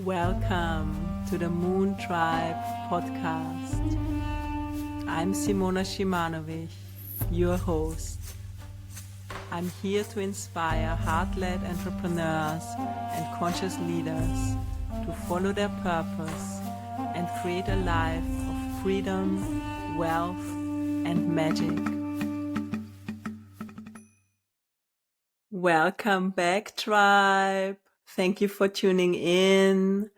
Welcome to the Moon Tribe podcast. I'm Simona, your host. I'm here to inspire heart-led entrepreneurs and conscious leaders to follow their purpose and create a life of freedom, wealth, and magic. Welcome back, tribe. Thank you for tuning in.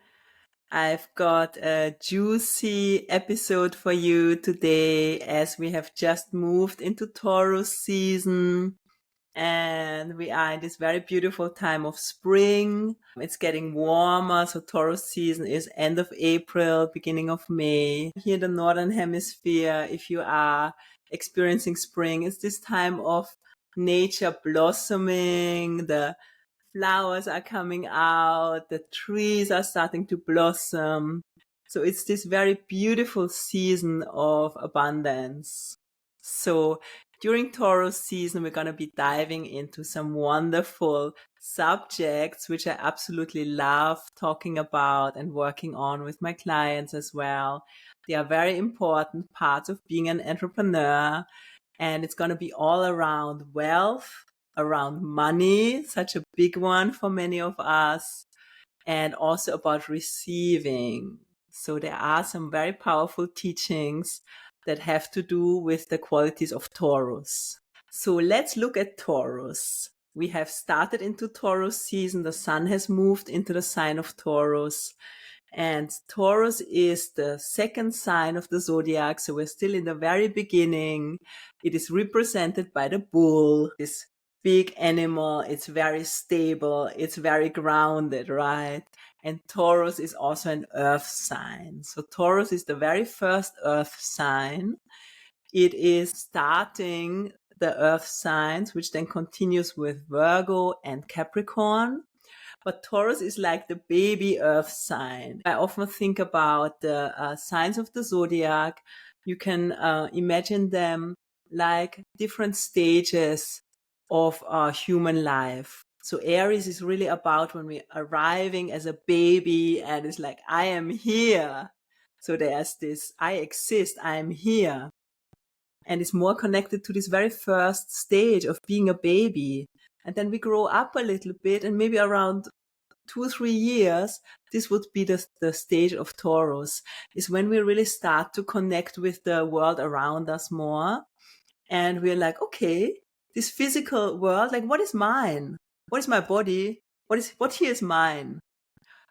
I've got a juicy episode for you today as we have just moved into Taurus season and we are in this very beautiful time of spring. It's getting warmer, so Taurus season is end of April, beginning of May. Here in the Northern Hemisphere, if you are experiencing spring, it's this time of nature blossoming, the flowers are coming out, the trees are starting to blossom. So it's this very beautiful season of abundance. So during Taurus season, we're going to be diving into some wonderful subjects, which I absolutely love talking about and working on with my clients as well. They are very important parts of being an entrepreneur. And it's going to be all around wealth, around money, such a big one for many of us, and also about receiving. So there are some very powerful teachings that have to do with the qualities of Taurus. So let's look at Taurus. We have started into Taurus season. The sun has moved into the sign of Taurus. And Taurus is the second sign of the zodiac. So we're still in the very beginning. It is represented by the bull, this big animal. It's very stable. It's very grounded, right? And Taurus is also an earth sign. So Taurus is the very first earth sign. It is starting the earth signs, which then continues with Virgo and Capricorn. But Taurus is like the baby earth sign. I often think about the signs of the zodiac. You can imagine them like different stages of our human life. So Aries is really about when we're arriving as a baby and it's like, I am here. So there's this, I exist, I am here. And it's more connected to this very first stage of being a baby. And then we grow up a little bit, and maybe around 2 or 3 years, this would be the stage of Taurus, is when we really start to connect with the world around us more. And we're like, okay, this physical world, like what is mine? What is my body? What here is mine?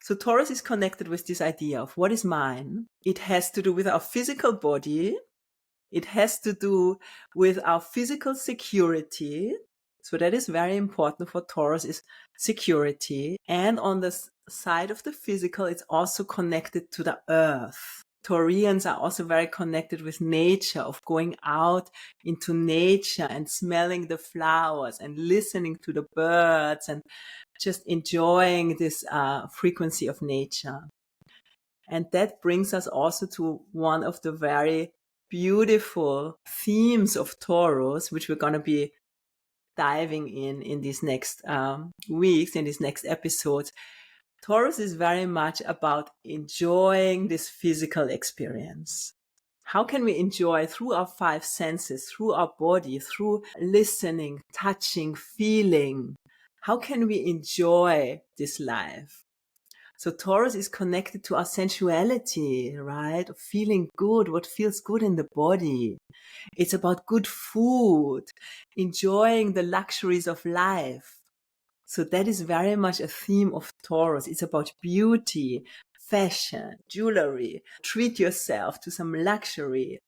So Taurus is connected with this idea of what is mine. It has to do with our physical body. It has to do with our physical security. So that is very important for Taurus, is security. And on the side of the physical, it's also connected to the earth. Taurians are also very connected with nature, of going out into nature and smelling the flowers and listening to the birds and just enjoying this frequency of nature. And that brings us also to one of the very beautiful themes of Taurus, which we're going to be diving in these next weeks, in these next episodes. Taurus is very much about enjoying this physical experience. How can we enjoy through our 5 senses, through our body, through listening, touching, feeling? How can we enjoy this life? So Taurus is connected to our sensuality, right? Feeling good, what feels good in the body. It's about good food, enjoying the luxuries of life. So that is very much a theme of Taurus. It's about beauty, fashion, jewelry. Treat yourself to some luxury.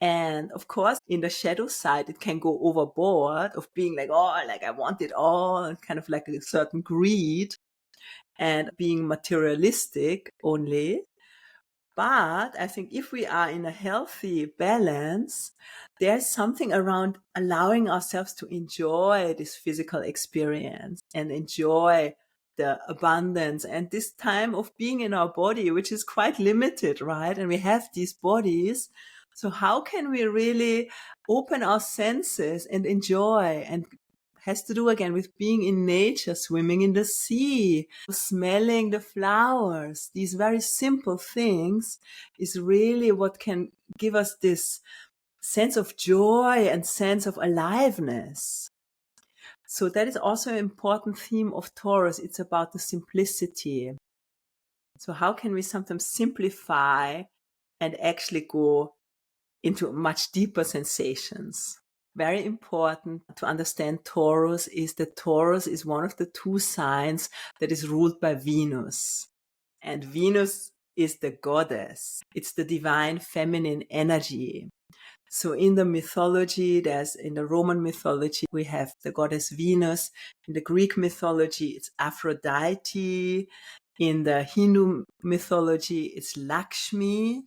And of course, in the shadow side, it can go overboard of being like, oh, like I want it all, kind of like a certain greed and being materialistic only. But I think if we are in a healthy balance, there's something around allowing ourselves to enjoy this physical experience and enjoy the abundance and this time of being in our body, which is quite limited, right? And we have these bodies. So how can we really open our senses and enjoy and has to do again with being in nature, swimming in the sea, smelling the flowers. These very simple things is really what can give us this sense of joy and sense of aliveness. So that is also an important theme of Taurus. It's about the simplicity. So how can we sometimes simplify and actually go into much deeper sensations? Very important to understand Taurus is that Taurus is one of the two signs that is ruled by Venus. And Venus is the goddess. It's the divine feminine energy. So in the mythology, in the Roman mythology, we have the goddess Venus. In the Greek mythology, it's Aphrodite. In the Hindu mythology, it's Lakshmi,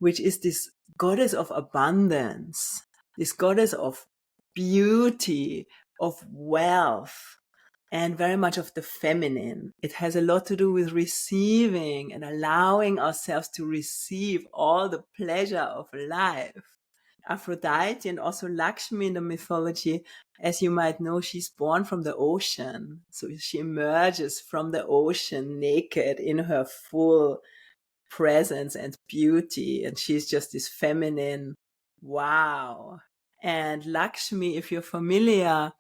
which is this goddess of abundance, this goddess of beauty, of wealth, and very much of the feminine. It has a lot to do with receiving and allowing ourselves to receive all the pleasure of life. Aphrodite and also Lakshmi in the mythology, as you might know, she's born from the ocean. So she emerges from the ocean naked in her full presence and beauty. And she's just this feminine, wow. And Lakshmi, if you're familiar,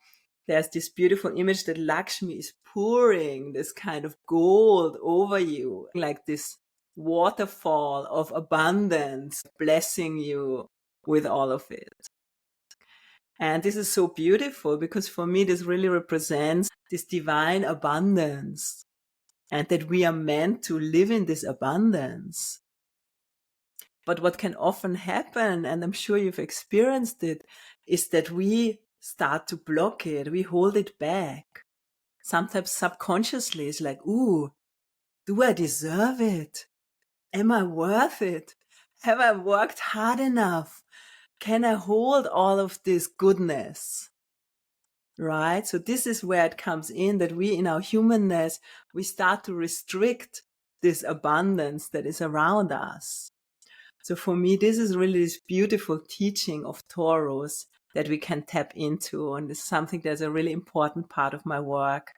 there's this beautiful image that Lakshmi is pouring this kind of gold over you, like this waterfall of abundance, blessing you with all of it. And this is so beautiful because for me, this really represents this divine abundance and that we are meant to live in this abundance. But what can often happen, and I'm sure you've experienced it, is that we start to block it. We hold it back. Sometimes subconsciously, it's like, ooh, do I deserve it? Am I worth it? Have I worked hard enough? Can I hold all of this goodness? Right? So this is where it comes in, that we, in our humanness, we start to restrict this abundance that is around us. So for me, this is really this beautiful teaching of Taurus that we can tap into. And it's something that's a really important part of my work,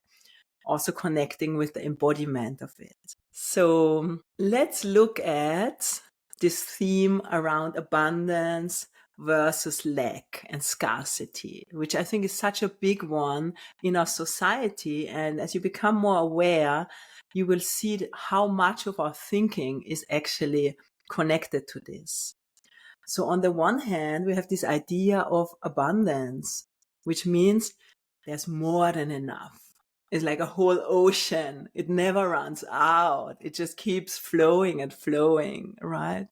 also connecting with the embodiment of it. So let's look at this theme around abundance versus lack and scarcity, which I think is such a big one in our society. And as you become more aware, you will see how much of our thinking is actually connected to this. So on the one hand, we have this idea of abundance, which means there's more than enough. It's like a whole ocean. It never runs out. It just keeps flowing and flowing, right?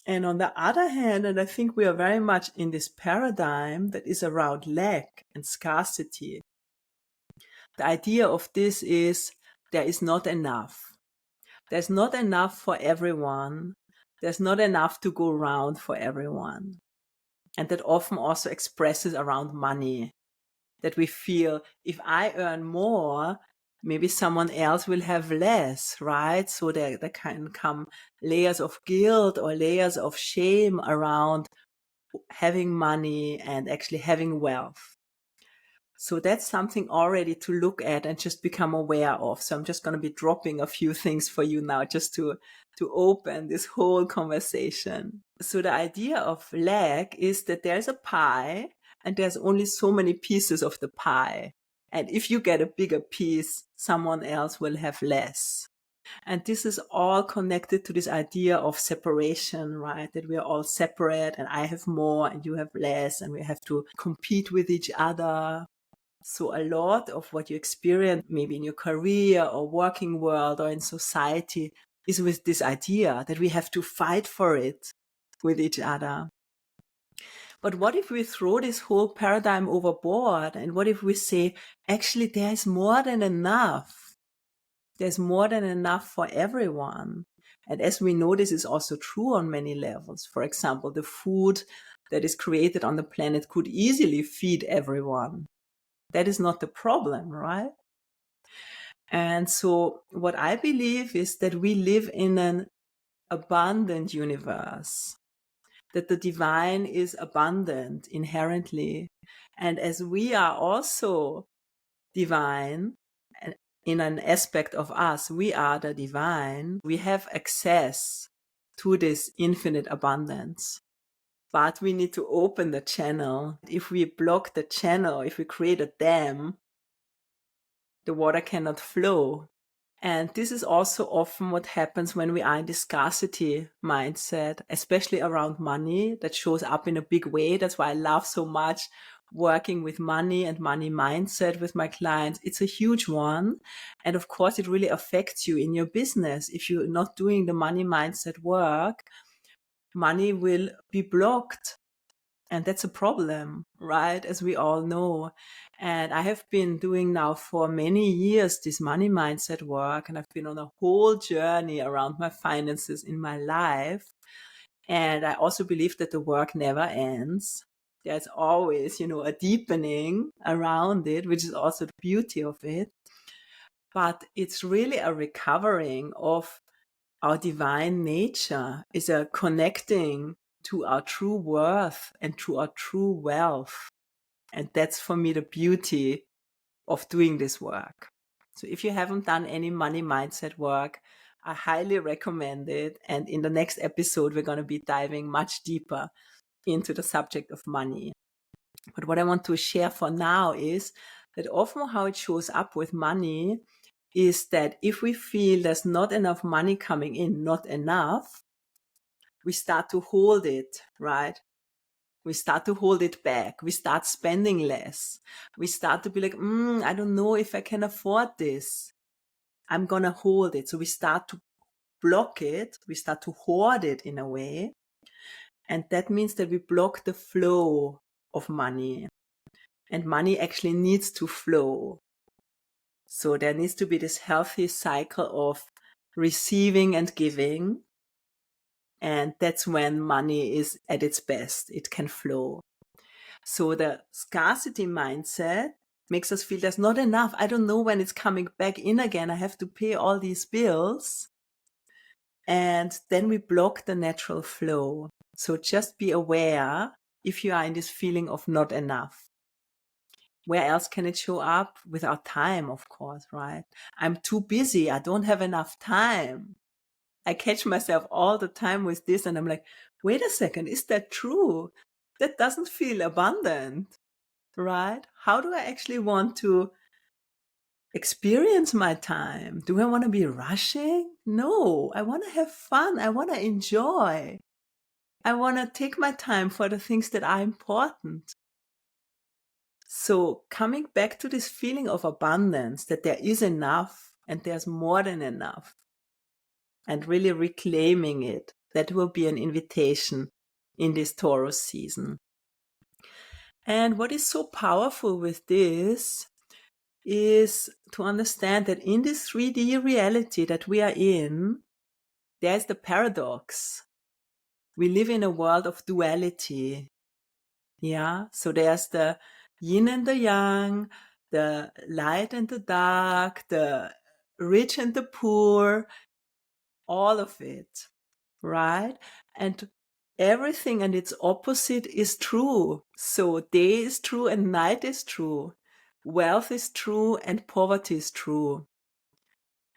And on the other hand, and I think we are very much in this paradigm that is around lack and scarcity. The idea of this is there is not enough. There's not enough for everyone. There's not enough to go around for everyone. And that often also expresses around money, that we feel if I earn more, maybe someone else will have less, right? So there can come layers of guilt or layers of shame around having money and actually having wealth. So that's something already to look at and just become aware of. So I'm just going to be dropping a few things for you now just to open this whole conversation. So the idea of lack is that there's a pie and there's only so many pieces of the pie. And if you get a bigger piece, someone else will have less. And this is all connected to this idea of separation, right? That we are all separate and I have more and you have less and we have to compete with each other. So a lot of what you experience maybe in your career or working world or in society is with this idea that we have to fight for it with each other. But what if we throw this whole paradigm overboard? And what if we say, actually, there is more than enough. There's more than enough for everyone. And as we know, this is also true on many levels. For example, the food that is created on the planet could easily feed everyone. That is not the problem, right? And so what I believe is that we live in an abundant universe. that the divine is abundant inherently. And as we are also divine, and in an aspect of us, we are the divine, we have access to this infinite abundance. But we need to open the channel. If we block the channel, if we create a dam, the water cannot flow. And this is also often what happens when we are in the scarcity mindset, especially around money. That shows up in a big way. That's why I love so much working with money and money mindset with my clients. It's a huge one. And of course, it really affects you in your business. If you're not doing the money mindset work, money will be blocked. And that's a problem, right? As we all know. And I have been doing now for many years this money mindset work, and I've been on a whole journey around my finances in my life. And I also believe that the work never ends. There's always, a deepening around it, which is also the beauty of it. But it's really a recovering of our divine nature, is a connecting to our true worth and to our true wealth. And that's for me the beauty of doing this work. So if you haven't done any money mindset work, I highly recommend it. And in the next episode, we're going to be diving much deeper into the subject of money. But what I want to share for now is that often how it shows up with money is that if we feel there's not enough money coming in, not enough, we start to hold it, right? We start to hold it back. We start spending less. We start to be like, I don't know if I can afford this. I'm going to hold it. So we start to block it. We start to hoard it in a way. And that means that we block the flow of money. And money actually needs to flow. So there needs to be this healthy cycle of receiving and giving. And that's when money is at its best. It can flow. So the scarcity mindset makes us feel there's not enough. I don't know when it's coming back in again. I have to pay all these bills. And then we block the natural flow. So just be aware if you are in this feeling of not enough. Where else can it show up? With our time, of course, right? I'm too busy. I don't have enough time. I catch myself all the time with this and I'm like, wait a second, is that true? That doesn't feel abundant, right? How do I actually want to experience my time? Do I want to be rushing? No, I want to have fun. I want to enjoy. I want to take my time for the things that are important. So coming back to this feeling of abundance, that there is enough and there's more than enough, and really reclaiming it, that will be an invitation in this Taurus season. And what is so powerful with this is to understand that in this 3D reality that we are in, there's the paradox. We live in a world of duality. Yeah, so there's the yin and the yang, the light and the dark, the rich and the poor, all of it, right? And everything and its opposite is true. So day is true and night is true. Wealth is true and poverty is true.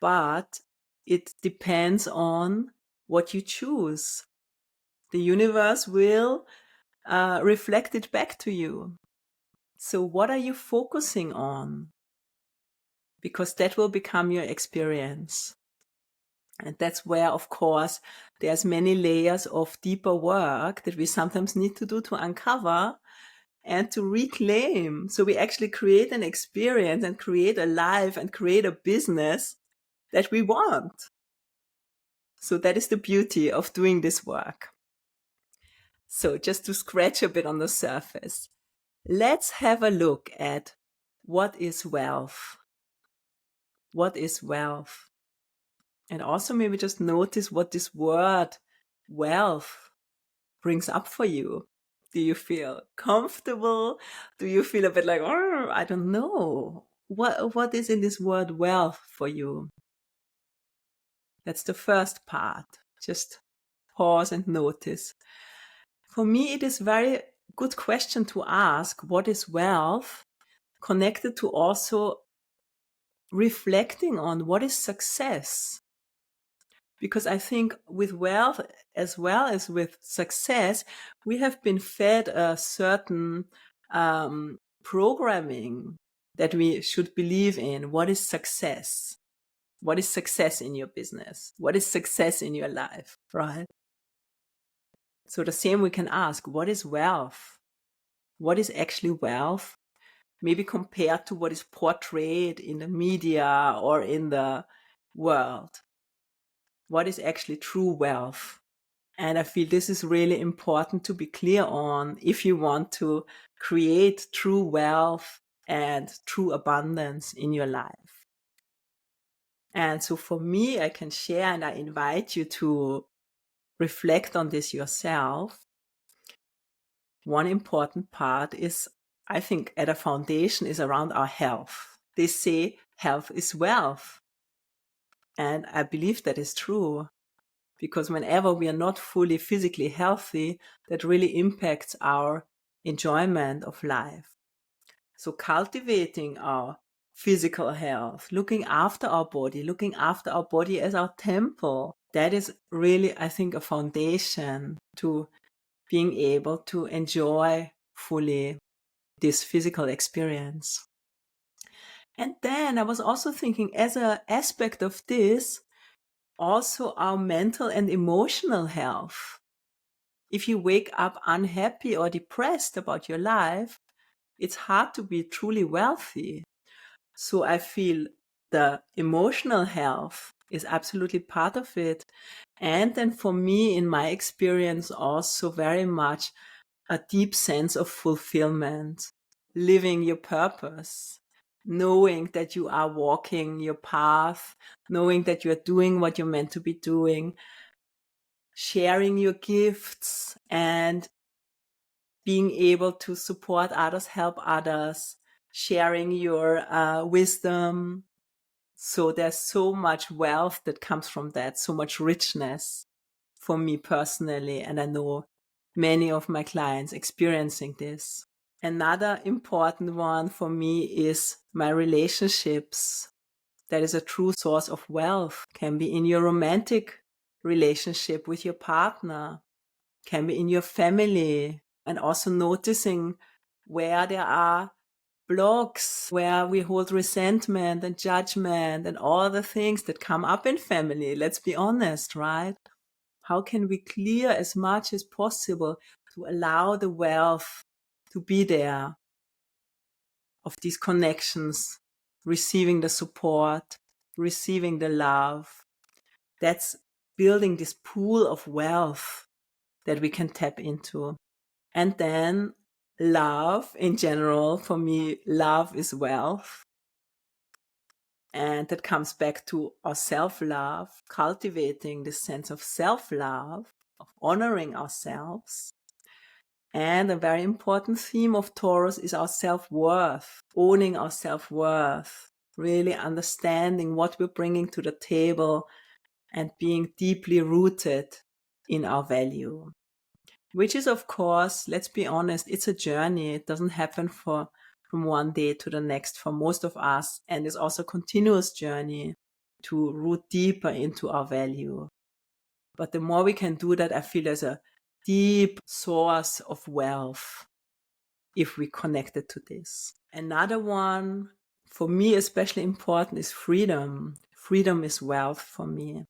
But it depends on what you choose. The universe will reflect it back to you. So what are you focusing on? Because that will become your experience. And that's where, of course, there's many layers of deeper work that we sometimes need to do to uncover and to reclaim. So we actually create an experience and create a life and create a business that we want. So that is the beauty of doing this work. So just to scratch a bit on the surface, let's have a look at what is wealth. What is wealth? And also maybe just notice what this word wealth brings up for you. Do you feel comfortable? Do you feel a bit like, oh, I don't know. What is in this word wealth for you? That's the first part. Just pause and notice. For me, it is very good question to ask, what is wealth, connected to also reflecting on what is success. Because I think with wealth as well as with success, we have been fed a certain programming that we should believe in. What is success? What is success in your business? What is success in your life, right? So the same we can ask, what is wealth? What is actually wealth? Maybe compared to what is portrayed in the media or in the world. What is actually true wealth? And I feel this is really important to be clear on if you want to create true wealth and true abundance in your life. And so for me, I can share, and I invite you to reflect on this yourself. One important part is, I think, at a foundation is around our health. They say health is wealth. And I believe that is true, because whenever we are not fully physically healthy, that really impacts our enjoyment of life. So cultivating our physical health, looking after our body as our temple, that is really, I think, a foundation to being able to enjoy fully this physical experience. And then I was also thinking, as an aspect of this, also our mental and emotional health. If you wake up unhappy or depressed about your life, it's hard to be truly wealthy. So I feel the emotional health is absolutely part of it. And then for me, in my experience, also very much a deep sense of fulfillment, living your purpose, knowing that you are walking your path, knowing that you are doing what you're meant to be doing, sharing your gifts and being able to support others, help others, sharing your wisdom. So there's so much wealth that comes from that, so much richness for me personally. And I know many of my clients experiencing this. Another important one for me is my relationships. That is a true source of wealth. Can be in your romantic relationship with your partner, can be in your family, and also noticing where there are blocks, where we hold resentment and judgment and all the things that come up in family. Let's be honest, right? How can we clear as much as possible to allow the wealth to be there of these connections, receiving the support, receiving the love? That's building this pool of wealth that we can tap into. And then love in general, for me, love is wealth. And that comes back to our self-love, cultivating this sense of self-love, of honoring ourselves. And a very important theme of Taurus is our self-worth, owning our self-worth, really understanding what we're bringing to the table and being deeply rooted in our value. Which is, of course, let's be honest, it's a journey. It doesn't happen from one day to the next for most of us. And it's also a continuous journey to root deeper into our value. But the more we can do that, I feel there's a deep source of wealth if we connect it to this. Another one, for me especially important, is freedom. Freedom is wealth for me.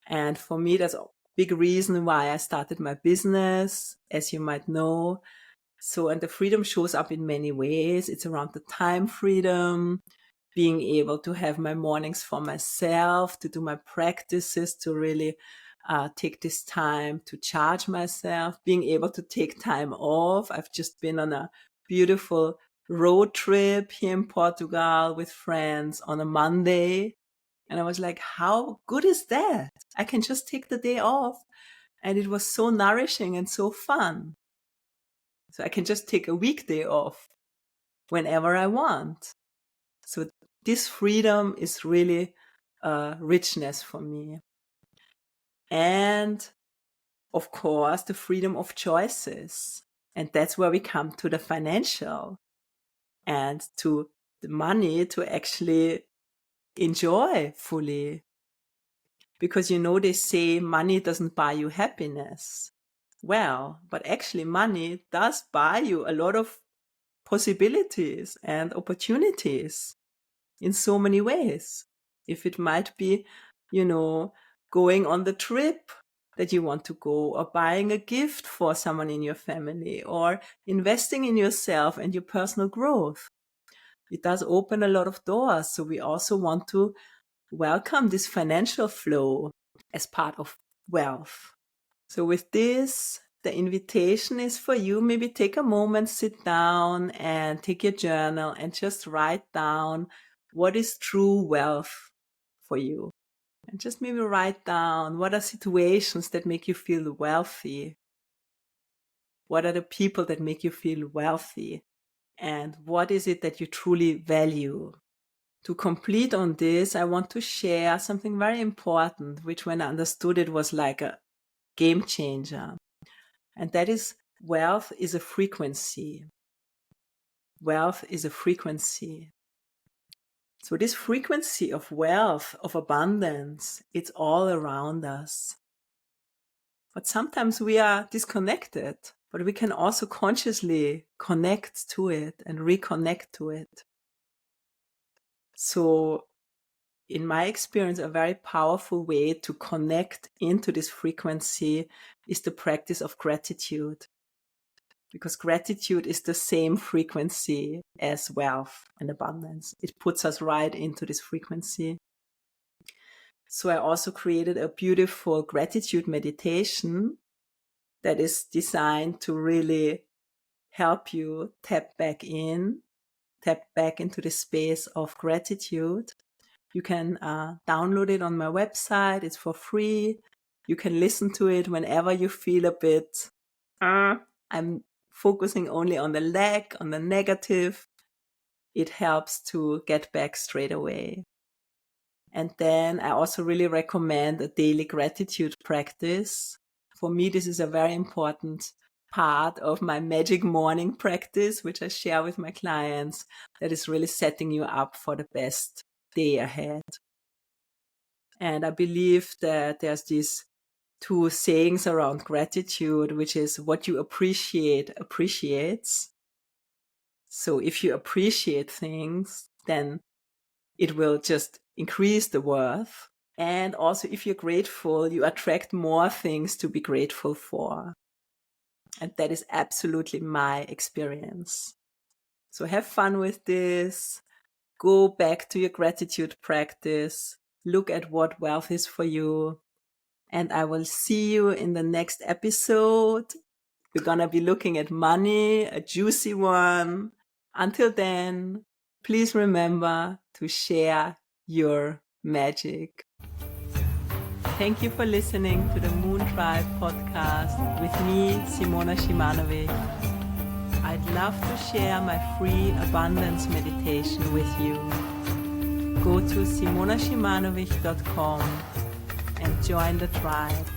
And for me, that's a big reason why I started my business, as you might know. So, and the freedom shows up in many ways. It's around the time freedom, being able to have my mornings for myself, to do my practices, to really take this time to charge myself, being able to take time off. I've just been on a beautiful road trip here in Portugal with friends on a Monday. And I was like, how good is that? I can just take the day off. And it was so nourishing and so fun. So I can just take a weekday off whenever I want. So this freedom is really richness for me. And of course, the freedom of choices. And that's where we come to the financial and to the money to actually enjoy fully. Because they say money doesn't buy you happiness. Well, but actually money does buy you a lot of possibilities and opportunities in so many ways. If it might be, going on the trip that you want to go, or buying a gift for someone in your family, or investing in yourself and your personal growth. It does open a lot of doors. So we also want to welcome this financial flow as part of wealth. So with this, the invitation is for you. Maybe take a moment, sit down and take your journal and just write down what is true wealth for you. And just maybe write down what are situations that make you feel wealthy. What are the people that make you feel wealthy? And what is it that you truly value? To complete on this, I want to share something very important, which when I understood it was like a game changer. And that is, wealth is a frequency. Wealth is a frequency. So this frequency of wealth, of abundance, it's all around us. But sometimes we are disconnected, but we can also consciously connect to it and reconnect to it. So in my experience, a very powerful way to connect into this frequency is the practice of gratitude. Because gratitude is the same frequency as wealth and abundance. It puts us right into this frequency. So I also created a beautiful gratitude meditation that is designed to really help you tap back into the space of gratitude. You can download it on my website. It's for free. You can listen to it whenever you feel a bit, I'm focusing only on the lack, on the negative. It helps to get back straight away. And then I also really recommend a daily gratitude practice. For me, this is a very important part of my magic morning practice, which I share with my clients, that is really setting you up for the best day ahead. And I believe that there's these two sayings around gratitude, which is what you appreciate appreciates. So if you appreciate things, then it will just increase the worth. And also if you're grateful, you attract more things to be grateful for. And that is absolutely my experience. So have fun with this. Go back to your gratitude practice. Look at what wealth is for you. And I will see you in the next episode. We're going to be looking at money, a juicy one. Until then, please remember to share your magic. Thank you for listening to the Moon Tribe podcast with me, Simona Shimanovic. I'd love to share my free abundance meditation with you. Go to simonashimanovic.com and join the tribe.